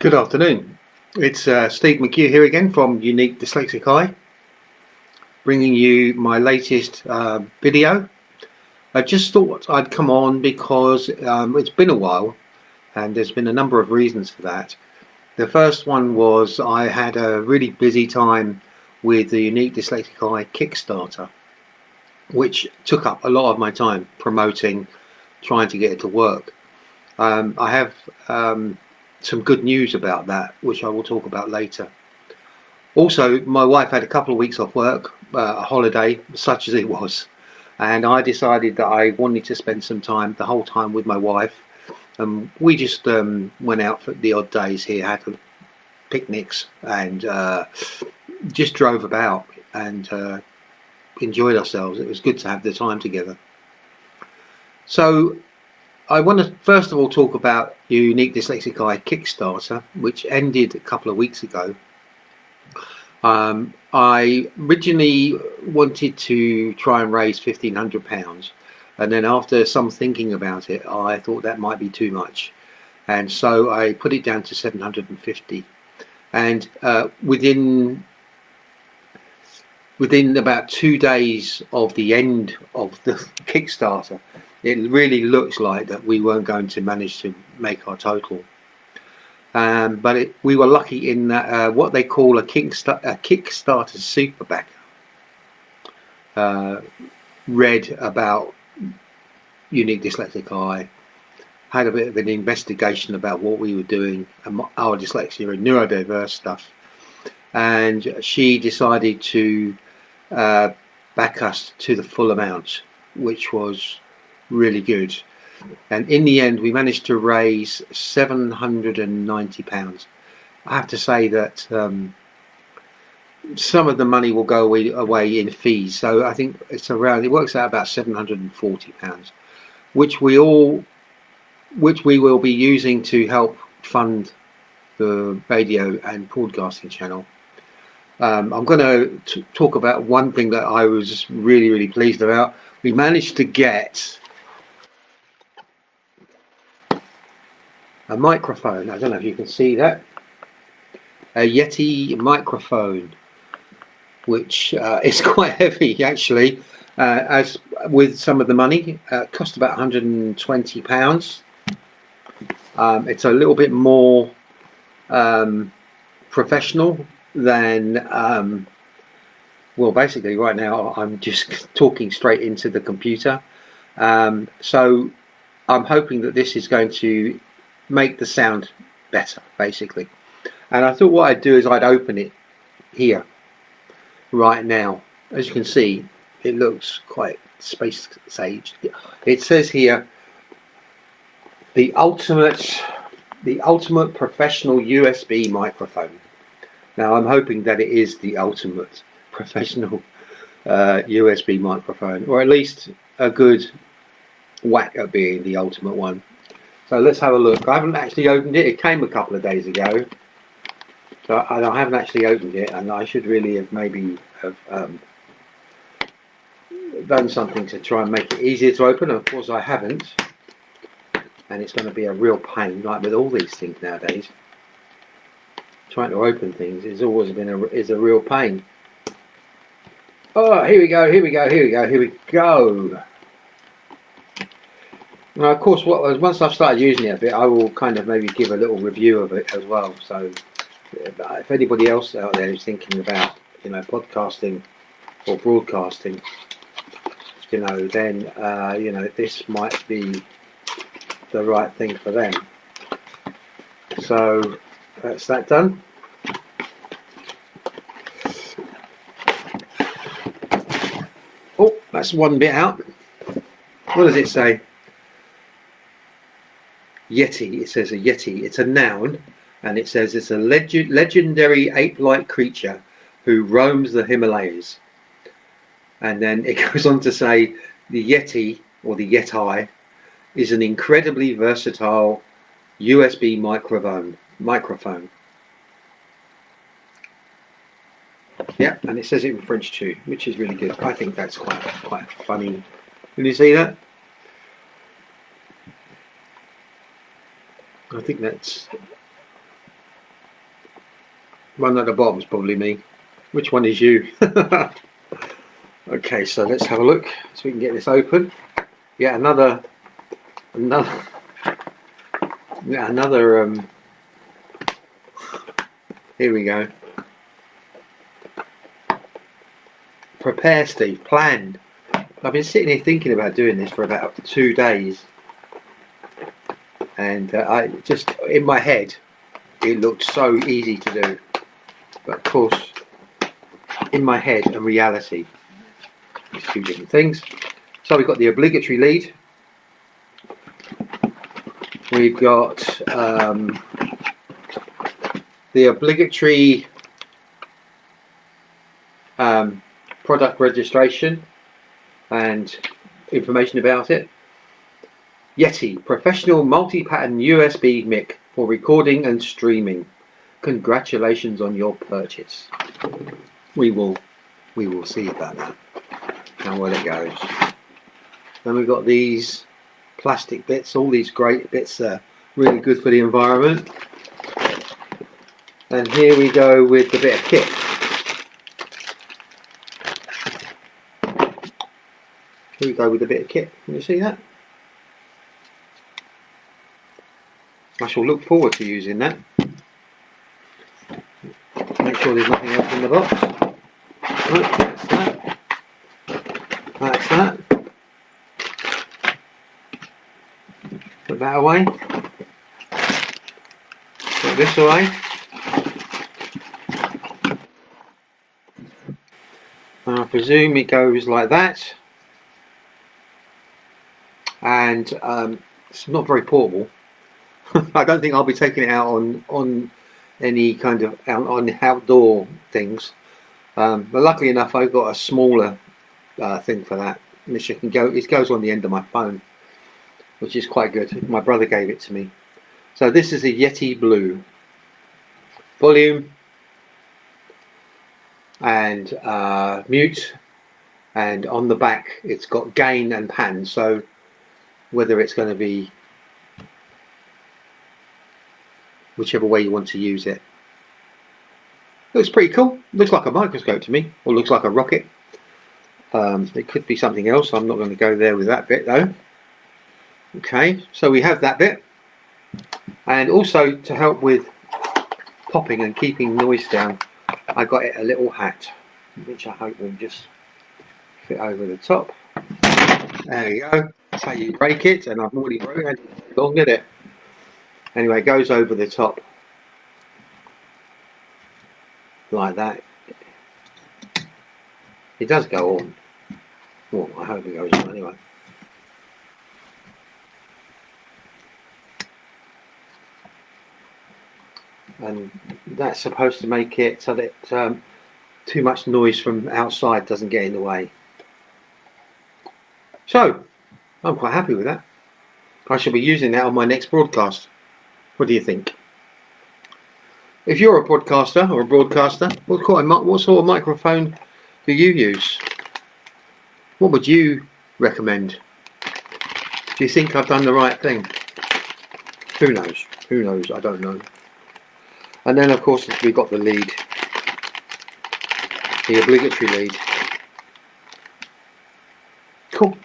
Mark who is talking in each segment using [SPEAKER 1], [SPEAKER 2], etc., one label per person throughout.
[SPEAKER 1] Good afternoon. It's Steve McHugh here again from Unique Dyslexic Eye, bringing you my latest video. I just thought I'd come on because it's been a while and there's been a number of reasons for that. The first one was I had a really busy time with the Unique Dyslexic Eye Kickstarter, which took up a lot of my time promoting, trying to get it to work. I have some good news about that, which I will talk about later. Also, my wife had a couple of weeks off work, a holiday, such as it was, and I decided that I wanted to spend some time, the whole time, with my wife. We just went out for the odd days here, had picnics, and just drove about and enjoyed ourselves. It was good to have the time together. So I want to first of all talk about Unique Dyslexic Eye Kickstarter, which ended a couple of weeks ago. I originally wanted to try and raise £1,500, and then after some thinking about it, I thought that might be too much, and so I put it down to 750. And within about 2 days of the end of the Kickstarter, it really looks like that we weren't going to manage to make our total. But we were lucky in that what they call a Kickstarter super backer read about Unique Dyslexic Eye, had a bit of an investigation about what we were doing, our dyslexia and neurodiverse stuff, and she decided to back us to the full amount, which was really good. And in the end we managed to raise £790. I have to say that some of the money will go away in fees, so I think it works out about £740, which we will be using to help fund the radio and broadcasting channel. I'm going to talk about one thing that I was really pleased about. We managed to get a microphone. I don't know if you can see that. A Yeti microphone, which is quite heavy actually, as with some of the money. Cost about £120. It's a little bit more professional than well, basically right now I'm just talking straight into the computer, so I'm hoping that this is going to make the sound better, basically. And I thought what I'd do is I'd open it here right now. As you can see, it looks quite space sage. It says here, the ultimate professional USB microphone. Now I'm hoping that it is the ultimate professional USB microphone, or at least a good whack at being the ultimate one. So let's have a look. I haven't actually opened it. It came a couple of days ago, so I haven't actually opened it, and I should really have maybe done something to try and make it easier to open. Of course I haven't, and it's going to be a real pain, like with all these things nowadays. Trying to open things has always been a real pain. Oh, here we go. Now, of course, once I've started using it a bit, I will kind of maybe give a little review of it as well. So, if anybody else out there is thinking about, podcasting or broadcasting, then this might be the right thing for them. So that's that done. Oh, that's one bit out. What does it say? Yeti. It says a Yeti. It's a noun, and it says it's a legendary ape-like creature who roams the Himalayas. And then it goes on to say the Yeti, or the Yeti, is an incredibly versatile USB microphone. Yeah, and it says it in French too, which is really good. I think that's quite funny. Can you see that? I think that's One at the bottom is probably me. Which one is you? Okay, so let's have a look so we can get this open. Yeah, another. Here we go. Prepare, Steve. Planned. I've been sitting here thinking about doing this for about 2 days, and I just in my head it looked so easy to do, but of course in my head and reality it's two different things. So we've got the obligatory lead, we've got the obligatory product registration and information about it. Yeti professional multi-pattern USB mic for recording and streaming. Congratulations on your purchase. We will see about that and where it goes. Then we've got these plastic bits. All these great bits are really good for the environment. And here we go with the bit of kit. Here we go with a bit of kit. Can you see that? I shall look forward to using that. Make sure there's nothing else in the box. Right, that's that. That's that. Put that away. Put this away. And I presume it goes like that. And it's not very portable. I don't think I'll be taking it out on any kind of on outdoor things. But luckily enough, I've got a smaller thing for that, which it goes on the end of my phone, which is quite good. My brother gave it to me. So this is a Yeti Blue. Volume and mute, and on the back it's got gain and pan. So whether it's going to be whichever way you want to use it. Looks pretty cool. Looks like a microscope to me, or looks like a rocket. It could be something else. I'm not going to go there with that bit though. Okay, so we have that bit, and also to help with popping and keeping noise down, I got it a little hat, which I hope will just fit over the top. There you go. That's how you break it, and I've already broken it. Long, did it? Anyway, it goes over the top like that. It does go on. Well, I hope it goes on anyway. And that's supposed to make it so that too much noise from outside doesn't get in the way. So I'm quite happy with that. I shall be using that on my next broadcast. What do you think? If you're a podcaster or a broadcaster, what sort of microphone do you use? What would you recommend? Do you think I've done the right thing? Who knows? Who knows? I don't know. And then of course we've got the lead, the obligatory lead. Cool.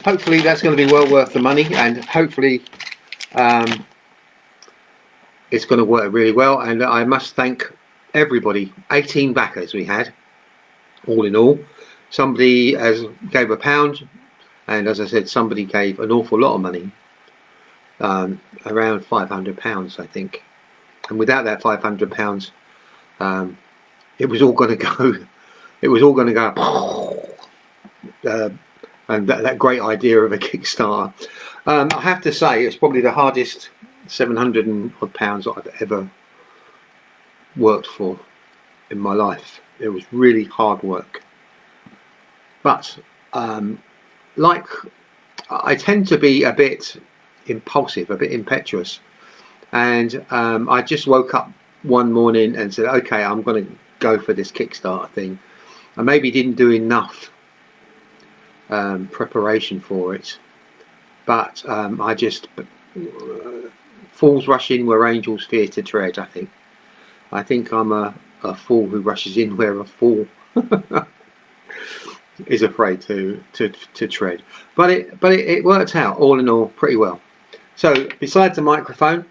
[SPEAKER 1] Hopefully that's going to be well worth the money, and hopefully it's going to work really well. And I must thank everybody. 18 backers we had, all in all. Somebody gave £1, and as I said, somebody gave an awful lot of money, around £500, I think. And without that £500, it was all going to go. It was all going to go. And that great idea of a Kickstarter. I have to say, it's probably the hardest £700 and odd I've ever worked for in my life. It was really hard work. But like, I tend to be a bit impulsive, a bit impetuous. And I just woke up one morning and said, okay, I'm going to go for this Kickstarter thing. I maybe didn't do enough preparation for it, but I just fools rush in where angels fear to tread, I think. I think I'm a fool who rushes in where a fool is afraid to tread. But it worked out all in all pretty well. So besides the microphone,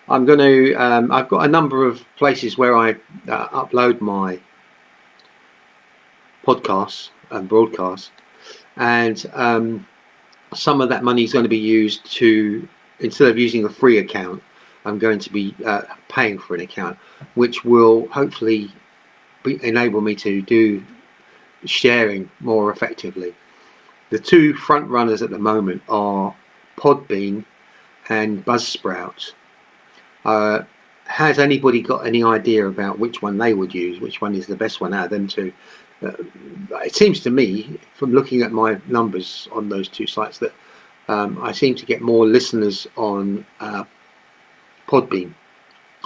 [SPEAKER 1] I'm going to I've got a number of places where I upload my podcasts and broadcasts, and some of that money is going to be used to, instead of using a free account, I'm going to be paying for an account, which will hopefully enable me to do sharing more effectively. The two front runners at the moment are Podbean and Buzzsprout. Has anybody got any idea about which one they would use? Which one is the best one out of them two? It seems to me, from looking at my numbers on those two sites, that I seem to get more listeners on Podbean,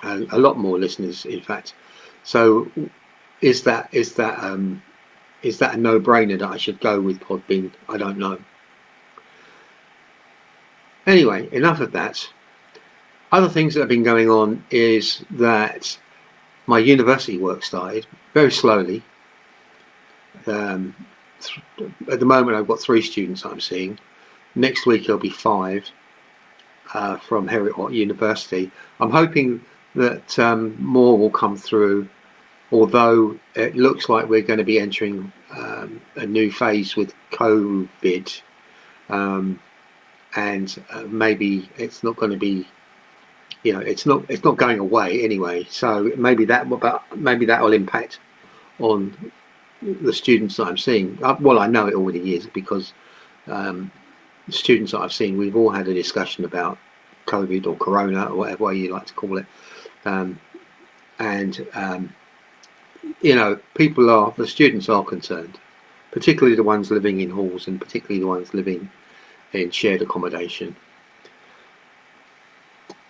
[SPEAKER 1] a lot more listeners, in fact. So, is that a no-brainer that I should go with Podbean? I don't know. Anyway, enough of that. Other things that have been going on is that my university work started very slowly. At the moment, I've got 3 students I'm seeing. Next week, there'll be 5 from Heriot University. I'm hoping that more will come through, although it looks like we're going to be entering a new phase with COVID, and maybe it's not going to be, it's not going away anyway. So maybe that will impact on the students that I'm seeing. Well, I know it already is, because the students that I've seen, we've all had a discussion about COVID or Corona or whatever way you like to call it, the students are concerned, particularly the ones living in halls and particularly the ones living in shared accommodation.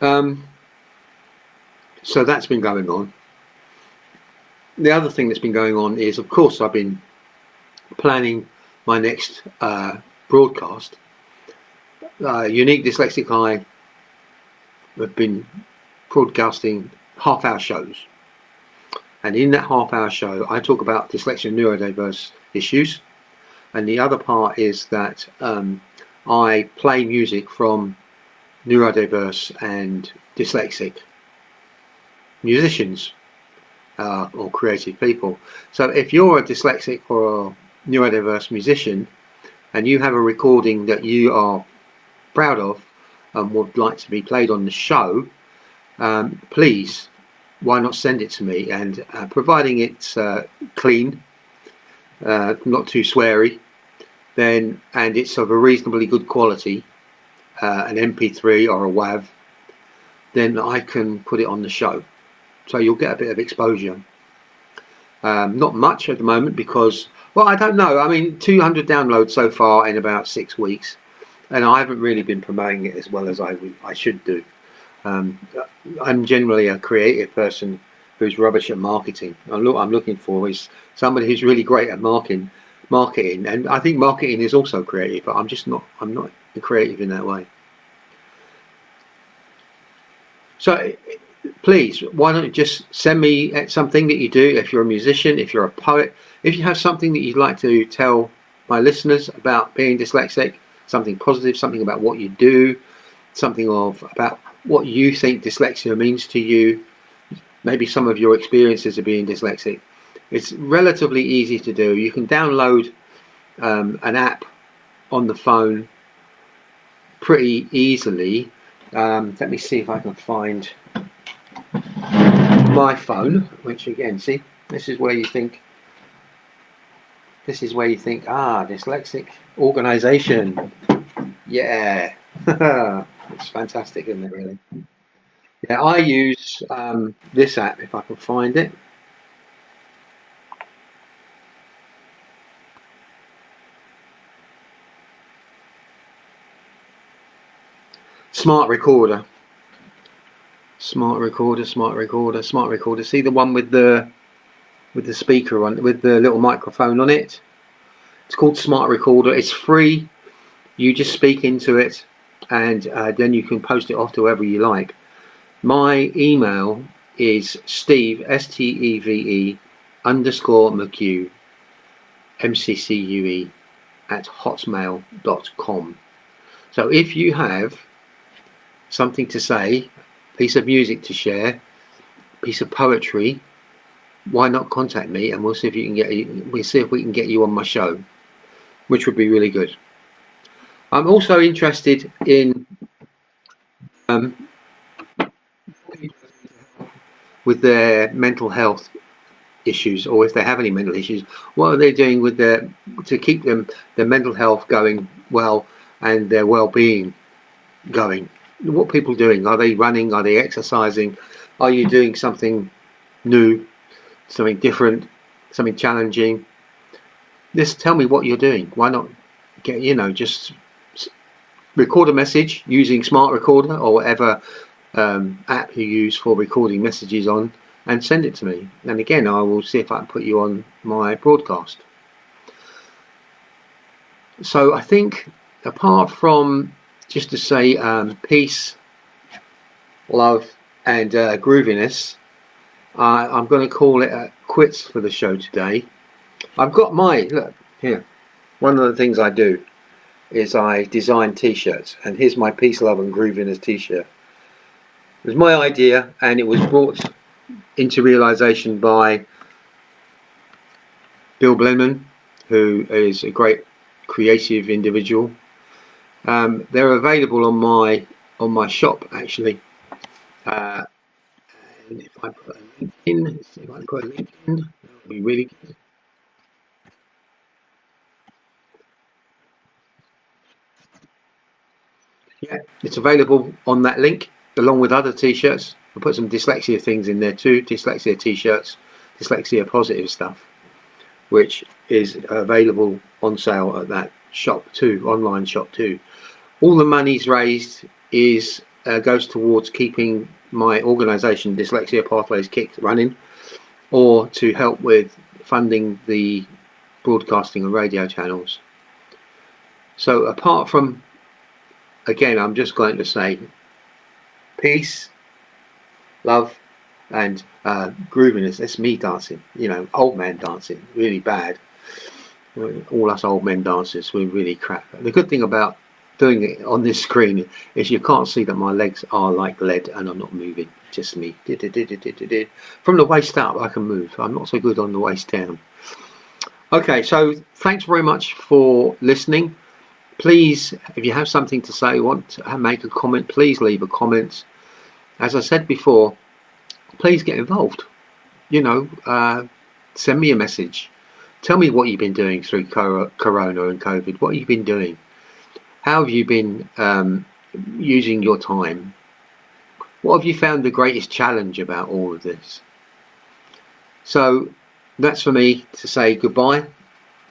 [SPEAKER 1] So that's been going on. The other thing that's been going on is, of course, I've been planning my next broadcast. Unique Dyslexic Eye have been broadcasting half-hour shows, and in that half-hour show I talk about dyslexia and neurodiverse issues, and the other part is that I play music from neurodiverse and dyslexic musicians or creative people. So if you're a dyslexic or a neurodiverse musician and you have a recording that you are proud of and would like to be played on the show, please, why not send it to me? And providing it's clean, not too sweary, and it's of a reasonably good quality, an MP3 or a WAV, then I can put it on the show. So you'll get a bit of exposure. Not much at the moment because, well, I don't know. I mean, 200 downloads so far in about 6 weeks, and I haven't really been promoting it as well as I should do. I'm generally a creative person who's rubbish at marketing. I'm looking for is somebody who's really great at marketing, and I think marketing is also creative, but I'm not creative in that way. So please, why don't you just send me something that you do? If you're a musician, if you're a poet, if you have something that you'd like to tell my listeners about being dyslexic, something positive, something about what you do, something about what you think dyslexia means to you, maybe some of your experiences of being dyslexic. It's relatively easy to do. You can download an app on the phone pretty easily. Let me see if I can find my phone, which again, see, this is where you think, dyslexic organization. Yeah. It's fantastic, isn't it, really? Yeah, I use this app, if I can find it. Smart recorder. See the one with the speaker on, with the little microphone on it? It's called Smart Recorder. It's free. You just speak into it, and then you can post it off to whoever you like. My email is Steve, STEVE _ McCue, MCCUE @hotmail.com. So if you have something to say, piece of music to share, piece of poetry, why not contact me, and we'll see if we can get you on my show, which would be really good. I'm also interested in with their mental health issues, or if they have any mental issues, what are they doing with to keep their mental health going well and their well-being going? What people doing? Are they running? Are they exercising? Are you doing something new, something different, something challenging? Just tell me what you're doing. Why not get, just record a message using Smart Recorder or whatever app you use for recording messages on, and send it to me, and again I will see if I can put you on my broadcast. So I think, apart from just to say peace, love and grooviness, I'm going to call it quits for the show today. I've got look here, one of the things I do is I design t-shirts, and here's my peace, love and grooviness t-shirt. It was my idea, and it was brought into realization by Bill Blenman, who is a great creative individual. They're available on my shop, actually. And if I put a link in, that would be really good. Yeah, it's available on that link, along with other t-shirts. I'll put some dyslexia things in there too, dyslexia t-shirts, dyslexia positive stuff, which is available on sale at that shop too, online shop too. All the monies raised goes towards keeping my organisation Dyslexia Pathways Kicked running, or to help with funding the broadcasting and radio channels. So apart from, again, I'm just going to say peace, love and grooviness. That's me dancing, old man dancing, really bad. All us old men dancers, we're really crap. The good thing about doing it on this screen is you can't see that my legs are like lead and I'm not moving, just me. From the waist up I can move. I'm not so good on the waist down. Okay, so thanks very much for listening. Please, if you have something to say, want to make a comment, please leave a comment. As I said before, please get involved. Send me a message. Tell me what you've been doing through Corona and COVID. What have you been doing? How have you been using your time? What have you found the greatest challenge about all of this? So that's for me to say goodbye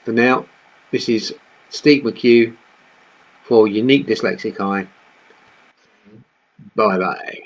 [SPEAKER 1] for now. This is Steve McCue for Unique Dyslexic Eye. Bye bye.